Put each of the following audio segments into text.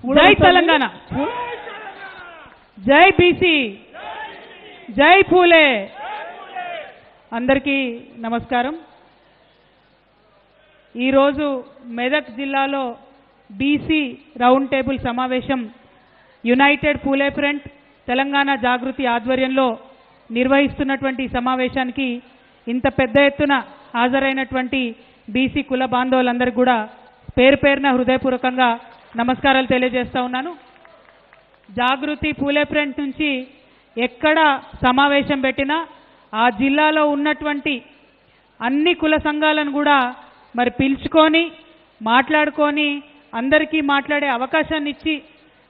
జై తెలంగాణ, జై బీసీ, జై పూలే. అందరికీ నమస్కారం. ఈరోజు మెదక్ జిల్లాలో బీసీ రౌండ్ టేబుల్ సమావేశం యునైటెడ్ పూలే ఫ్రంట్ తెలంగాణ జాగృతి ఆధ్వర్యంలో నిర్వహిస్తున్నటువంటి సమావేశానికి ఇంత పెద్ద ఎత్తున హాజరైనటువంటి బీసీ కుల బాంధవులందరికీ కూడా పేరు పేరున హృదయపూర్వకంగా నమస్కారాలు తెలియజేస్తా ఉన్నాను. జాగృతి పూలే ఫ్రంట్ నుంచి ఎక్కడ సమావేశం పెట్టినా ఆ జిల్లాలో ఉన్నటువంటి అన్ని కుల సంఘాలను కూడా మరి పిలుచుకొని మాట్లాడుకొని అందరికీ మాట్లాడే అవకాశాన్ని ఇచ్చి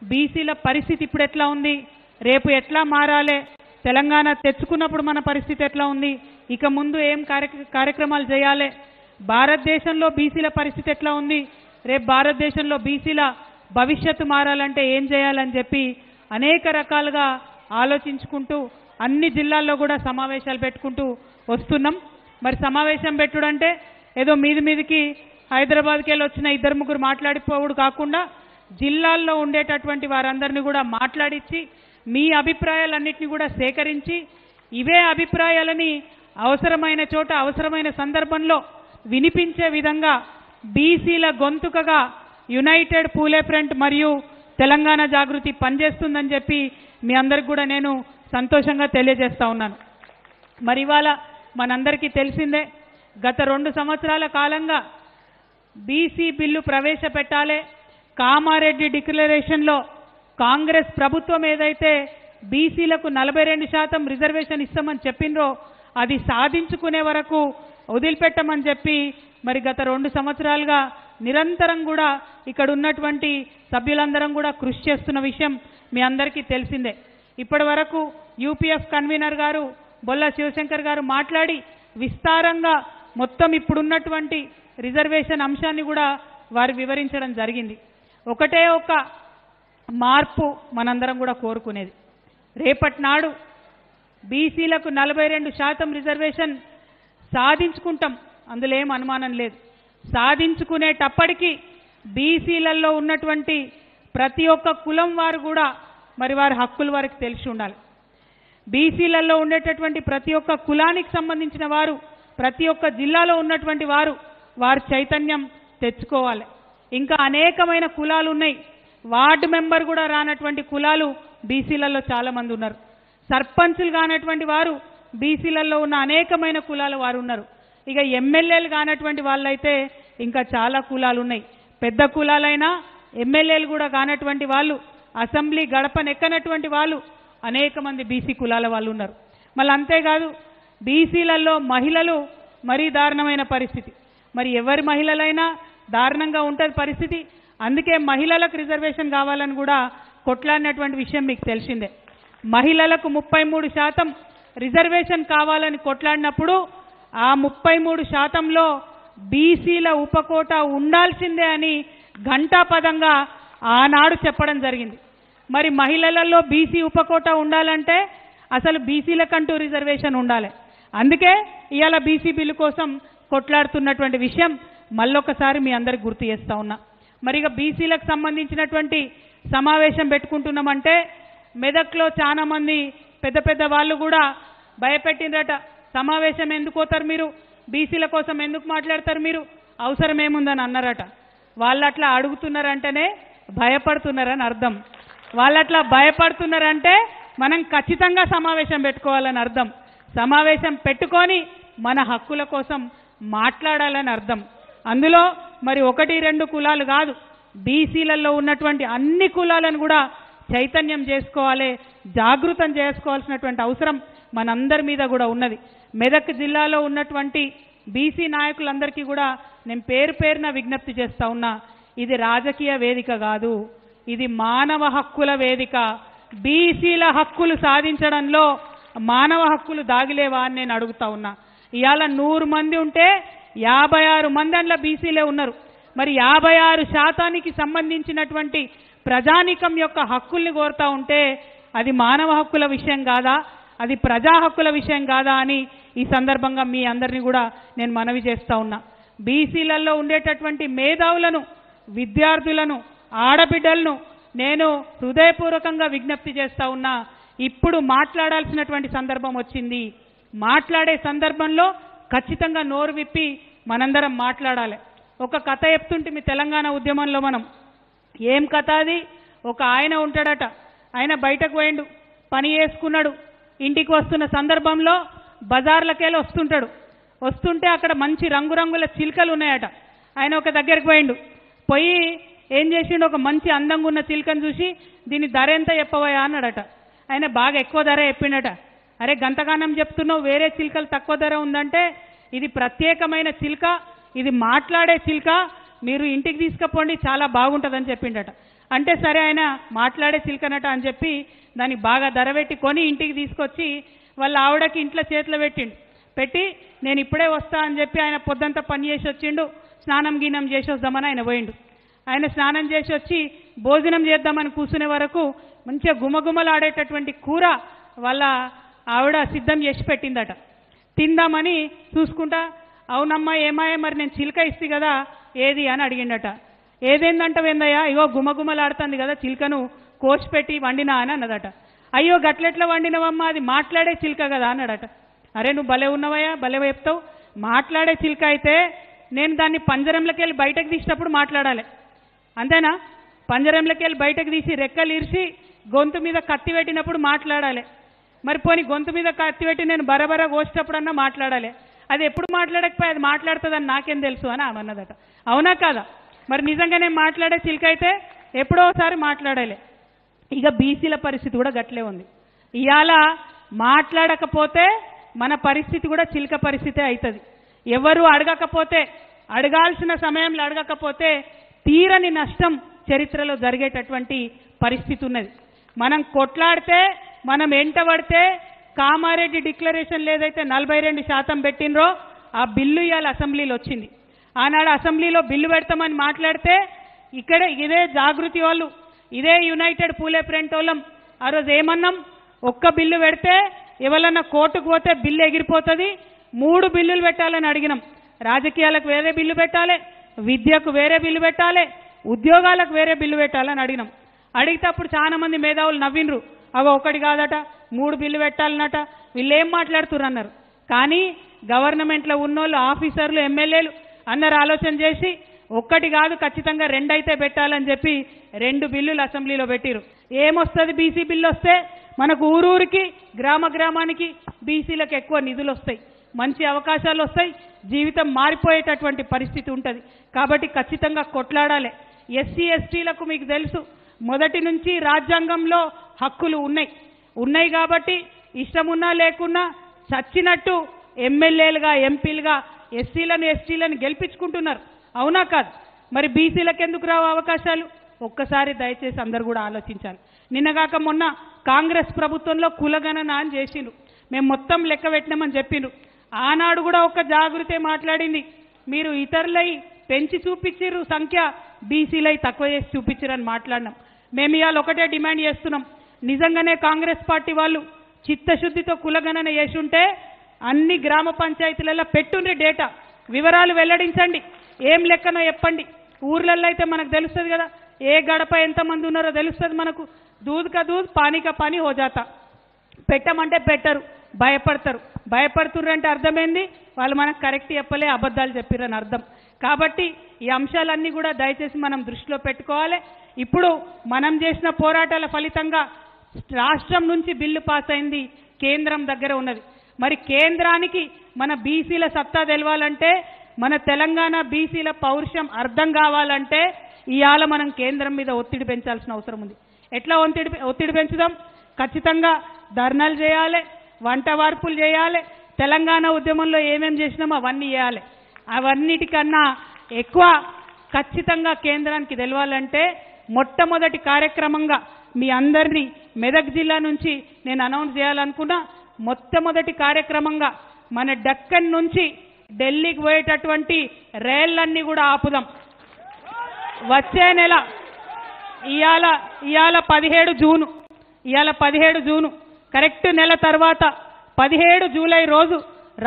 బీసీల పరిస్థితి ఇప్పుడు ఎట్లా ఉంది, రేపు ఎట్లా మారాలి, తెలంగాణ తెచ్చుకున్నప్పుడు మన పరిస్థితి ఎట్లా ఉంది, ఇక ముందు ఏం కార్యక్రమాలు చేయాలి, భారతదేశంలో బీసీల పరిస్థితి ఎట్లా ఉంది, రేపు భారతదేశంలో బీసీల భవిష్యత్తు మారాలంటే ఏం చేయాలని చెప్పి అనేక రకాలుగా ఆలోచించుకుంటూ అన్ని జిల్లాల్లో కూడా సమావేశాలు పెట్టుకుంటూ వస్తున్నాం. మరి సమావేశం పెట్టుడంటే ఏదో మీదికి హైదరాబాద్కి వెళ్ళి వచ్చిన ఇద్దరు ముగ్గురు మాట్లాడిపోవుడు కాకుండా జిల్లాల్లో ఉండేటటువంటి వారందరినీ కూడా మాట్లాడించి మీ అభిప్రాయాలన్నింటినీ కూడా సేకరించి ఇవే అభిప్రాయాలని అవసరమైన చోట అవసరమైన సందర్భంలో వినిపించే విధంగా బీసీల గొంతుకగా యునైటెడ్ పూలే ఫ్రంట్ మరియు తెలంగాణ జాగృతి పనిచేస్తుందని చెప్పి మీ అందరికి కూడా నేను సంతోషంగా తెలియజేస్తా ఉన్నాను. మరి ఇవాళ మనందరికీ తెలిసిందే, గత 2 సంవత్సరాల కాలంగా బీసీ బిల్లు ప్రవేశపెట్టాలి, కామారెడ్డి డిక్లరేషన్లో కాంగ్రెస్ ప్రభుత్వం ఏదైతే బీసీలకు 42% రిజర్వేషన్ ఇస్తామని చెప్పిండ్రో అది సాధించుకునే వరకు వదిలిపెట్టమని చెప్పి మరి గత 2 సంవత్సరాలుగా నిరంతరం కూడా ఇక్కడ ఉన్నటువంటి సభ్యులందరం కూడా కృషి చేస్తున్న విషయం మీ అందరికీ తెలిసిందే. ఇప్పటి వరకు యూపీఎఫ్ కన్వీనర్ గారు బొల్ల శివశంకర్ గారు మాట్లాడి విస్తారంగా మొత్తం ఇప్పుడున్నటువంటి రిజర్వేషన్ అంశాన్ని కూడా వారు వివరించడం జరిగింది. ఒకటే ఒక మార్పు మనందరం కూడా కోరుకునేది, రేపటి నాడు బీసీలకు 42% రిజర్వేషన్ సాధించుకుంటాం, అందులో ఏం అనుమానం లేదు. సాధించుకునేటప్పటికీ బీసీలలో ఉన్నటువంటి ప్రతి ఒక్క కులం వారు కూడా మరి వారి హక్కులు వారికి తెలిసి ఉండాలి. బీసీలలో ఉండేటటువంటి ప్రతి ఒక్క కులానికి సంబంధించిన వారు ప్రతి ఒక్క జిల్లాలో ఉన్నటువంటి వారు చైతన్యం తెచ్చుకోవాలి. ఇంకా అనేకమైన కులాలు ఉన్నాయి, వార్డు మెంబర్ కూడా రానటువంటి కులాలు బీసీలలో చాలామంది ఉన్నారు. సర్పంచులు కానటువంటి వారు బీసీలలో ఉన్న అనేకమైన కులాల వారు ఉన్నారు. ఇక ఎమ్మెల్యేలు కానటువంటి వాళ్ళైతే ఇంకా చాలా కులాలు ఉన్నాయి. పెద్ద కులాలైనా ఎమ్మెల్యేలు కూడా కానటువంటి వాళ్ళు, అసెంబ్లీ గడపనెక్కనటువంటి వాళ్ళు అనేక మంది బీసీ కులాల వాళ్ళు ఉన్నారు. మళ్ళీ అంతేకాదు బీసీలలో మహిళలు మరీ దారుణమైన పరిస్థితి. మరి ఎవరి మహిళలైనా దారుణంగా ఉంటుంది పరిస్థితి. అందుకే మహిళలకు రిజర్వేషన్ కావాలని కూడా కొట్లాడినటువంటి విషయం మీకు తెలిసిందే. మహిళలకు 33% రిజర్వేషన్ కావాలని కొట్లాడినప్పుడు ఆ 33%లో బీసీల ఉపకోట ఉండాల్సిందే అని ఘంటాపదంగా ఆనాడు చెప్పడం జరిగింది. మరి మహిళలలో బీసీ ఉపకోట ఉండాలంటే అసలు బీసీలకంటూ రిజర్వేషన్ ఉండాలి. అందుకే ఇవాళ బీసీ బిల్లు కోసం కొట్లాడుతున్నటువంటి విషయం మళ్ళొకసారి మీ అందరికి గుర్తు చేస్తా ఉన్నా. మరి ఇక బీసీలకు సంబంధించినటువంటి సమావేశం పెట్టుకుంటున్నామంటే మెదక్లో చాలా మంది పెద్ద పెద్ద వాళ్ళు కూడా భయపెట్టిందట, సమావేశం ఎందుకు పోతారు మీరు, బీసీల కోసం ఎందుకు మాట్లాడతారు మీరు, అవసరం ఏముందని అన్నారట. వాళ్ళట్లా అడుగుతున్నారంటేనే భయపడుతున్నారని అర్థం. వాళ్ళట్లా భయపడుతున్నారంటే మనం ఖచ్చితంగా సమావేశం పెట్టుకోవాలని అర్థం. సమావేశం పెట్టుకొని మన హక్కుల కోసం మాట్లాడాలని అర్థం. అందులో మరి 1-2 కులాలు కాదు, బీసీలలో ఉన్నటువంటి అన్ని కులాలను కూడా చైతన్యం చేసుకోవాలి, జాగృతం చేసుకోవాల్సినటువంటి అవసరం మనందరి మీద కూడా ఉన్నది. మెదక్ జిల్లాలో ఉన్నటువంటి బీసీ నాయకులందరికీ కూడా నేను పేరు పేరున విజ్ఞప్తి చేస్తా ఉన్నా, ఇది రాజకీయ వేదిక కాదు, ఇది మానవ హక్కుల వేదిక. బీసీల హక్కులు సాధించడంలో మానవ హక్కులు దాగిలేవా అని నేను అడుగుతా ఉన్నా. ఇవాళ 100 మంది ఉంటే 56 మంది అందులో బీసీలే ఉన్నారు. మరి 56% సంబంధించినటువంటి ప్రజానీకం యొక్క హక్కుల్ని కోరుతా ఉంటే అది మానవ హక్కుల విషయం కాదా, అది ప్రజా హక్కుల విషయం కాదా అని ఈ సందర్భంగా మీ అందరినీ కూడా నేను మనవి చేస్తా ఉన్నా. బీసీలలో ఉండేటటువంటి మేధావులను, విద్యార్థులను, ఆడబిడ్డలను నేను హృదయపూర్వకంగా విజ్ఞప్తి చేస్తా ఉన్నా, ఇప్పుడు మాట్లాడాల్సినటువంటి సందర్భం వచ్చింది. మాట్లాడే సందర్భంలో ఖచ్చితంగా నోరు విప్పి మనందరం మాట్లాడాలి. ఒక కథ చెప్తుంటే మీ తెలంగాణ ఉద్యమంలో మనం, ఏం కథ అది? ఒక ఆయన ఉంటాడట, ఆయన బయటకు పోయిండు, పని చేసుకున్నాడు, ఇంటికి వస్తున్న సందర్భంలో బజార్లకెళ్ళి వస్తుంటే అక్కడ మంచి రంగురంగుల చిలుకలు ఉన్నాయట. ఆయన ఒక దగ్గరికి పోయి ఏం చేసిండు, ఒక మంచి అందంగా ఉన్న చిలుకను చూసి దీని ధర ఎంత చెప్పవయా అన్నాడట. ఆయన బాగా ఎక్కువ ధర చెప్పిండట. అరే గంతగానం చెప్తున్నావు, వేరే చిలుకలు తక్కువ ధర ఉందంటే ఇది ప్రత్యేకమైన చిలుక, ఇది మాట్లాడే చిలుక, మీరు ఇంటికి తీసుకుపోండి చాలా బాగుంటుందని చెప్పిండట. అంటే సరే ఆయన మాట్లాడే చిలుకనట అని చెప్పి దాన్ని బాగా ధర పెట్టి కొని ఇంటికి తీసుకొచ్చి వాళ్ళ ఆవిడకి ఇంట్లో చేతిలో పెట్టి నేను ఇప్పుడే వస్తా అని చెప్పి ఆయన పొద్దంతా పని చేసి వచ్చిండు. స్నానం గీనం చేసి వద్దామని ఆయన పోయిండు. ఆయన స్నానం చేసి వచ్చి భోజనం చేద్దామని కూర్చునే వరకు మంచిగా గుమగుమలాడేటటువంటి కూర వాళ్ళ ఆవిడ సిద్ధం చేసి పెట్టిందట. తిందామని చూసుకుంటా, అవునమ్మా ఏమాయే మరి నేను చిలుక ఇస్తే కదా ఏది అని అడిగిండట. ఏదేందంటవేందయ్యా, ఇగో గుమగుమలాడుతుంది కదా చిలుకను కోసి పెట్టి వండినా అని అన్నదట. అయ్యో గట్లెట్లా వండినవమ్మా, అది మాట్లాడే చిలుక కదా అన్నాడట. అరే నువ్వు భలే ఉన్నవయ్యా, భలే చెప్తావు, మాట్లాడే చిలుక అయితే నేను దాన్ని పంజరంలోకి వెళ్ళి బయటకు తీసినప్పుడు మాట్లాడాలి అంతేనా? పంజరంలోకి వెళ్ళి బయటకు తీసి రెక్కలు ఇరిసి గొంతు మీద కత్తి పెట్టినప్పుడు మాట్లాడాలి. మరి పోనీ గొంతు మీద కత్తి పెట్టి నేను బరబర కోసేటప్పుడన్నా మాట్లాడాలి. అది ఎప్పుడు మాట్లాడకపోయి అది మాట్లాడుతుందని నాకేం తెలుసు అని ఆమె అన్నదట. అవునా కాదా? మరి నిజంగానే మాట్లాడే చిలుక అయితే ఎప్పుడో ఒకసారి మాట్లాడాలి. ఇక బీసీల పరిస్థితి కూడా గట్లే ఉంది. ఇవాళ మాట్లాడకపోతే మన పరిస్థితి కూడా చిలుక పరిస్థితే అవుతుంది. ఎవరు అడగకపోతే, అడగాల్సిన సమయంలో అడగకపోతే తీరని నష్టం చరిత్రలో జరిగేటటువంటి పరిస్థితి ఉన్నది. మనం కొట్లాడితే, మనం ఎంటబడితే, కామారెడ్డి డిక్లరేషన్ ఏదైతే 42% పెట్టినరో ఆ బిల్లు ఇవాళ అసెంబ్లీలో వచ్చింది. ఆనాడు అసెంబ్లీలో బిల్లు పెడతామని మాట్లాడితే ఇక్కడ ఇదే జాగృతి వాళ్ళు, ఇదే యునైటెడ్ పూలే ఫ్రంట్ వాళ్ళం ఆ రోజు ఏమన్నాం, ఒక్క బిల్లు పెడితే ఎవరన్నా కోర్టుకు పోతే బిల్లు ఎగిరిపోతుంది, 3 బిల్లులు పెట్టాలని అడిగినాం. రాజకీయాలకు వేరే బిల్లు పెట్టాలి, విద్యకు వేరే బిల్లు పెట్టాలి, ఉద్యోగాలకు వేరే బిల్లు పెట్టాలని అడిగినాం. అడిగితే అప్పుడు చాలా మంది మేధావులు నవ్వినరు, అవి ఒకటి కాదట 3 బిల్లు పెట్టాలన్నట, వీళ్ళు ఏం మాట్లాడుతున్నారు అన్నారు. కానీ గవర్నమెంట్లో ఉన్నోళ్ళు, ఆఫీసర్లు, ఎమ్మెల్యేలు అందరు ఆలోచన చేసి ఒక్కటి కాదు ఖచ్చితంగా 2 అయితే పెట్టాలని చెప్పి 2 బిల్లులు అసెంబ్లీలో పెట్టిరు. ఏమొస్తుంది బీసీ బిల్లు వస్తే? మనకు ఊరూరికి, గ్రామ గ్రామానికి బీసీలకు ఎక్కువ నిధులు వస్తాయి, మంచి అవకాశాలు వస్తాయి, జీవితం మారిపోయేటటువంటి పరిస్థితి ఉంటుంది. కాబట్టి ఖచ్చితంగా కొట్లాడాలి. ఎస్సీ ఎస్టీలకు మీకు తెలుసు మొదటి నుంచి రాజ్యాంగంలో హక్కులు ఉన్నాయి కాబట్టి ఇష్టమున్నా లేకున్నా చచ్చినట్టు ఎమ్మెల్యేలుగా, ఎంపీలుగా ఎస్సీలను ఎస్టీలను గెలిపించుకుంటున్నారు. అవునా కాదు? మరి బీసీలకు ఎందుకు రావు అవకాశాలు? ఒక్కసారి దయచేసి అందరు కూడా ఆలోచించాలి. నిన్నగాక మొన్న కాంగ్రెస్ ప్రభుత్వంలో కులగణన అని చేసిండ్రు, మేము మొత్తం లెక్క పెట్టినామని చెప్పిండ్రు. ఆనాడు కూడా ఒక జాగృతే మాట్లాడింది, మీరు ఇతరులై పెంచి చూపించారు సంఖ్య, బీసీలై తక్కువ చేసి చూపించారని మాట్లాడినాం. మేము ఇవాళ ఒకటే డిమాండ్ చేస్తున్నాం, నిజంగానే కాంగ్రెస్ పార్టీ వాళ్ళు చిత్తశుద్ధితో కులగణన చేసి ఉంటే అన్ని గ్రామ పంచాయతీలలో పెట్టుండ్రి డేటా, వివరాలు వెల్లడించండి, ఏం లెక్కనో చెప్పండి. ఊర్లలో అయితే మనకు తెలుస్తుంది కదా, ఏ గడప ఎంతమంది ఉన్నారో తెలుస్తుంది మనకు. దూద్ కా దూద్, పానీ కా పానీ హో జాతా. పెట్టమంటే పెట్టరు, భయపడుతుర్రు అంటే అర్థమైంది వాళ్ళు మనకు కరెక్ట్ చెప్పలే, అబద్ధాలు చెప్పిరని అర్థం. కాబట్టి ఈ అంశాలన్నీ కూడా దయచేసి మనం దృష్టిలో పెట్టుకోవాలి. ఇప్పుడు మనం చేసిన పోరాటాల ఫలితంగా రాష్ట్రం నుంచి బిల్లు పాస్ అయింది, కేంద్రం దగ్గర ఉన్నది. మరి కేంద్రానికి మన బీసీల సత్తా తెలవాలంటే, మన తెలంగాణ బీసీల పౌరుషం అర్థం కావాలంటే ఇవాళ మనం కేంద్రం మీద ఒత్తిడి పెంచాల్సిన అవసరం ఉంది. ఎట్లా ఒత్తిడి పెంచుదాం? ఖచ్చితంగా ధర్నాలు చేయాలి, వంట వార్పులు చేయాలి, తెలంగాణ ఉద్యమంలో ఏమేం చేసినామో అవన్నీ చేయాలి. అవన్నిటికన్నా ఎక్కువ ఖచ్చితంగా కేంద్రానికి తెలవాలంటే మొట్టమొదటి కార్యక్రమంగా మీ అందరినీ మెదక్ జిల్లా నుంచి నేను అనౌన్స్ చేయాలనుకున్నా. మొట్టమొదటి కార్యక్రమంగా మన డక్కన్ నుంచి ఢిల్లీకి పోయేటటువంటి రైళ్లన్నీ కూడా ఆపుదాం. వచ్చే నెల ఇవాళ 17 జూను కరెక్ట్ నెల తర్వాత 17 జూలై రోజు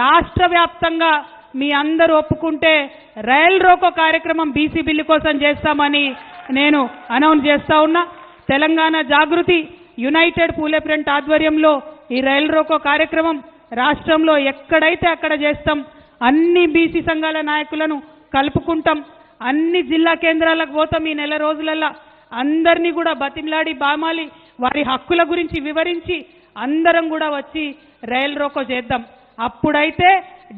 రాష్ట్ర వ్యాప్తంగా మీ అందరూ ఒప్పుకుంటే రైల్ రోకో కార్యక్రమం బీసీ బిల్లు కోసం చేస్తామని నేను అనౌన్స్ చేస్తా ఉన్నా. తెలంగాణ జాగృతి యునైటెడ్ పూలే ఫ్రంట్ ఆధ్వర్యంలో ఈ రైలు రోకో కార్యక్రమం రాష్ట్రంలో ఎక్కడైతే అక్కడ చేస్తాం. అన్ని బీసీ సంఘాల నాయకులను కలుపుకుంటాం. అన్ని జిల్లా కేంద్రాలకు పోతాం. ఈ నెల రోజులల్లా అందరినీ కూడా బతిమలాడి బామాలి వారి హక్కుల గురించి వివరించి అందరం కూడా వచ్చి రైలు రోకో చేద్దాం. అప్పుడైతే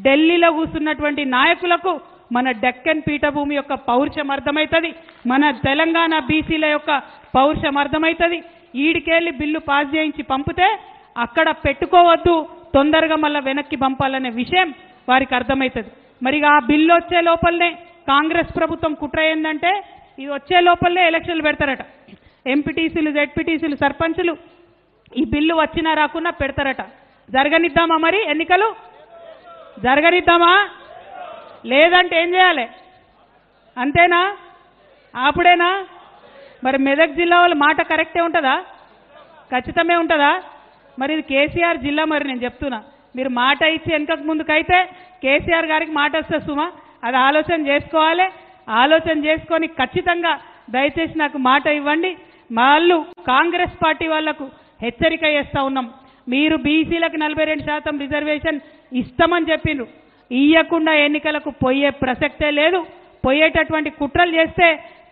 ఢిల్లీలో కూర్చున్నటువంటి నాయకులకు మన డెక్కన్ పీఠభూమి యొక్క పౌరుషం అర్థమవుతుంది. మన తెలంగాణ బీసీల యొక్క పౌరుషం అర్థమవుతుంది. ఈడికెళ్ళి బిల్లు పాస్ చేయించి పంపితే అక్కడ పెట్టుకోవద్దు, తొందరగా మళ్ళీ వెనక్కి పంపాలనే విషయం వారికి అర్థమవుతుంది. మరి ఆ బిల్లు వచ్చే లోపలనే కాంగ్రెస్ ప్రభుత్వం కుట్ర ఏందంటే ఇది వచ్చే లోపలనే ఎలక్షన్లు పెడతారట. ఎంపీటీసీలు, జెడ్పీటీసీలు, సర్పంచులు ఈ బిల్లు వచ్చినా రాకున్నా పెడతారట. జరగనిద్దామా? మరి ఎన్నికలు జరగనిద్దామా? లేదంటే ఏం చేయాలి? అంతేనా? అప్పుడేనా? మరి మెదక్ జిల్లా వాళ్ళ మాట కరెక్టే ఉంటుందా? ఖచ్చితమే ఉంటుందా? మరి ఇది కేసీఆర్ జిల్లా. మరి నేను చెప్తున్నా, మీరు మాట ఇచ్చి వెనకకు ముందుకైతే కేసీఆర్ గారికి మాట వస్తే సుమా అది ఆలోచన చేసుకోవాలి. ఆలోచన చేసుకొని ఖచ్చితంగా దయచేసి నాకు మాట ఇవ్వండి. వాళ్ళు కాంగ్రెస్ పార్టీ వాళ్లకు హెచ్చరిక చేస్తూ ఉన్నాం. మీరు బీసీలకు 42% రిజర్వేషన్ ఇస్తామని చెప్పిండ్రు. ఇయ్యకుండా ఎన్నికలకు పోయే ప్రసక్తే లేదు. పోయేటటువంటి కుట్రలు చేస్తే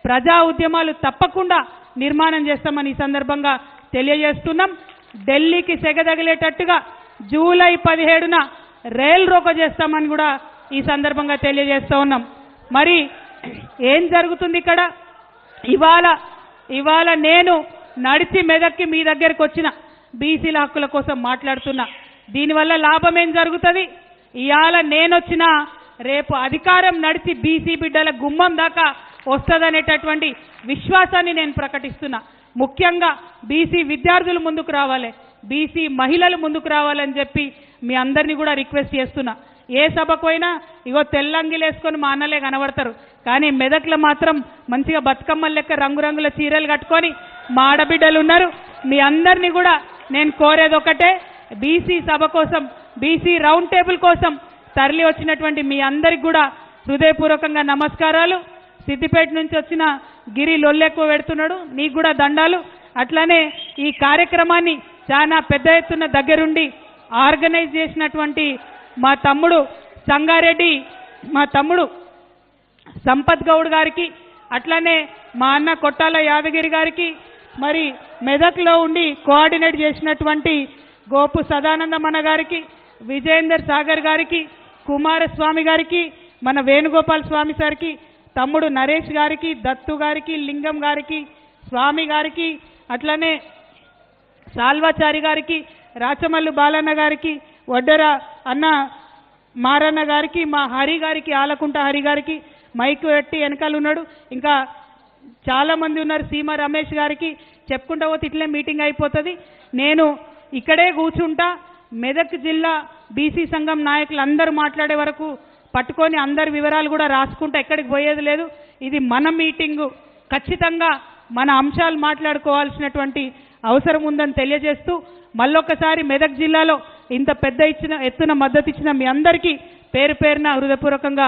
ప్రజా ఉద్యమాలు తప్పకుండా నిర్మాణం చేస్తామని ఈ సందర్భంగా తెలియజేస్తున్నాం. ఢిల్లీకి సెగదగిలేటట్టుగా జూలై 17న రైలు రోకో చేస్తామని కూడా ఈ సందర్భంగా తెలియజేస్తూ ఉన్నాం. మరి ఏం జరుగుతుంది ఇక్కడ? ఇవాళ నేను నడిచి మెదక్కి మీ దగ్గరికి వచ్చిన బీసీల హక్కుల కోసం మాట్లాడుతున్నా. దీనివల్ల లాభం ఏం జరుగుతుంది? ఇవాళ నేనొచ్చినా రేపు అధికారం నడిచి బీసీ బిడ్డల గుమ్మం దాకా వస్తుందనేటటువంటి విశ్వాసాన్ని నేను ప్రకటిస్తున్నా. ముఖ్యంగా బీసీ విద్యార్థులు ముందుకు రావాలి, బీసీ మహిళలు ముందుకు రావాలని చెప్పి మీ అందరినీ కూడా రిక్వెస్ట్ చేస్తున్నా. ఏ సభకు పోయినా ఇగో తెల్లంగిలు వేసుకొని మా అన్నలే కనబడతారు, కానీ మెదక్లో మాత్రం మంచిగా బతుకమ్మల లెక్క రంగురంగుల చీరలు కట్టుకొని మా ఆడబిడ్డలు ఉన్నారు. మీ అందరినీ కూడా నేను కోరేది ఒకటే, బీసీ సభ కోసం, బీసీ రౌండ్ టేబుల్ కోసం తరలి వచ్చినటువంటి మీ అందరికి కూడా హృదయపూర్వకంగా నమస్కారాలు. సిద్దిపేట నుంచి వచ్చిన గిరి లొల్లెక్కువ పెడుతున్నాడు, నీకు కూడా దండాలు. అట్లానే ఈ కార్యక్రమాన్ని చాలా పెద్ద ఎత్తున దగ్గరుండి ఆర్గనైజ్ చేసినటువంటి మా తమ్ముడు సంగారెడ్డి, మా తమ్ముడు సంపత్ గౌడ్ గారికి, అట్లానే మా అన్న కొట్టాల యాదగిరి గారికి, మరి మెదక్లో ఉండి కోఆర్డినేట్ చేసినటువంటి గోపు సదానందమన్న గారికి, విజయేందర్ సాగర్ గారికి, కుమారస్వామి గారికి, మన వేణుగోపాల్ స్వామి సార్కి, తమ్ముడు నరేష్ గారికి, దత్తు గారికి, లింగం గారికి, స్వామి గారికి, అట్లనే సాల్వాచారి గారికి, రాచమల్లు బాలన్న గారికి, వడ్డెర అన్న మారన్న గారికి, మా హరి గారికి, ఆలకుంట హరి గారికి, మైకు పెట్టి వెనకాల ఉన్నాడు, ఇంకా చాలామంది ఉన్నారు, సీమ రమేష్ గారికి. చెప్పుకుంటా పోతే ఇట్లే మీటింగ్ అయిపోతుంది. నేను ఇక్కడే కూర్చుంటా. మెదక్ జిల్లా బీసీ సంఘం నాయకులు అందరూ మాట్లాడే వరకు పట్టుకొని అందరి వివరాలు కూడా రాసుకుంటా, ఎక్కడికి పోయేది లేదు. ఇది మన మీటింగు, ఖచ్చితంగా మన అంశాలు మాట్లాడుకోవాల్సినటువంటి అవసరం ఉందని తెలియజేస్తూ మళ్ళొకసారి మెదక్ జిల్లాలో ఇంత పెద్ద ఎత్తున మద్దతు ఇచ్చిన మీ అందరికీ పేరు పేరున హృదయపూర్వకంగా